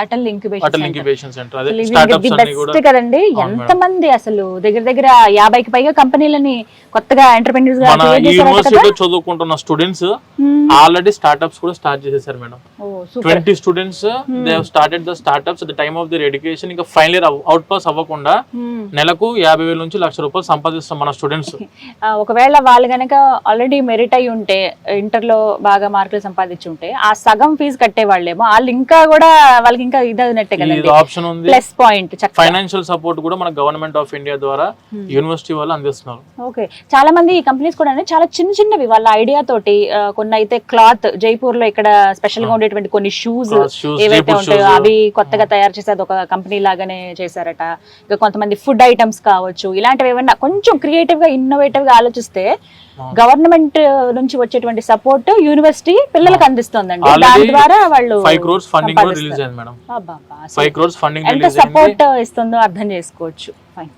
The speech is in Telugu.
అటల్ ఇంక్యుబేషన్ సెంటర్ అదే స్టార్టప్స్ అన్ని కూడా బెస్ట్ కదండి. ఎంత మంది అసలు దగ్గర 50కి పైగా కంపెనీలని కొత్తగా ఎంటర్‌ప్రెన్యూర్స్ గా మన క్రియేట్ చేశారు యూనివర్సిటీలో చదువుకుంటున్న స్టూడెంట్స్ ఆల్రెడీ స్టార్టప్స్ కూడా స్టార్ట్ చేసేసారు madam. 20 students they have started the startups at the time of their education. ఇంకా ఫైనల్ ఇయర్ అవుట్ పాస్ అవ్వకుండా నెలకు 50,000 నుంచి ₹1,00,000 సంపాదిస్తాం మన స్టూడెంట్స్. ఒకవేళ వాళ్ళు గనక ఆల్రెడీ మెరిట్ అయి ఉంటే, ఇంటర్ లో బాగా మార్కులు సంపాదించి ఉంటే ఆ సగం ఫీజు కట్టే వాళ్ళేమో వాళ్ళు ఇంకా కూడా వాళ్ళకి ఇంకా ఇదన్నట్టే కదండి, ఆప్షన్ ఉంది. Plus point. ఫైనాన్షియల్ సపోర్ట్ కూడా మన గవర్నమెంట్ ఆఫ్ ఇండియా ద్వారా యూనివర్సిటీ వాళ్ళు అందిస్తున్నారు. ఓకే, చాలా మంది ఈ కంపెనీస్ కూడా చాలా చిన్నవి వాళ్ళ ఐడియా తోటి, కొన్ని అయితే క్లాత్, జైపూర్ లో ఇక్కడ స్పెషల్ గా ఉండేటువంటి కొన్ని షూస్ ఏవైతే ఉంటాయో అవి కొత్తగా తయారు చేసేది ఒక కంపెనీ లాగానే చేశారట. ఇంకా కొంతమంది ఫుడ్ ఐటమ్స్ కావచ్చు, ఇలాంటివి ఏమన్నా కొంచెం క్రియేటివ్ గా ఇన్నోవేటివ్ గా ఆలోచిస్తే గవర్నమెంట్ నుంచి వచ్చేటువంటి సపోర్ట్ యూనివర్సిటీ పిల్లలకు అందిస్తుందండి. దాని ద్వారా వాళ్ళు 5 crores ఫండింగ్ రిలీజ్ అయింది మేడం. 5 crores ఫండింగ్ ఎంత సపోర్ట్ ఇస్తుందో అర్థం చేసుకోవచ్చు. ఫైన్.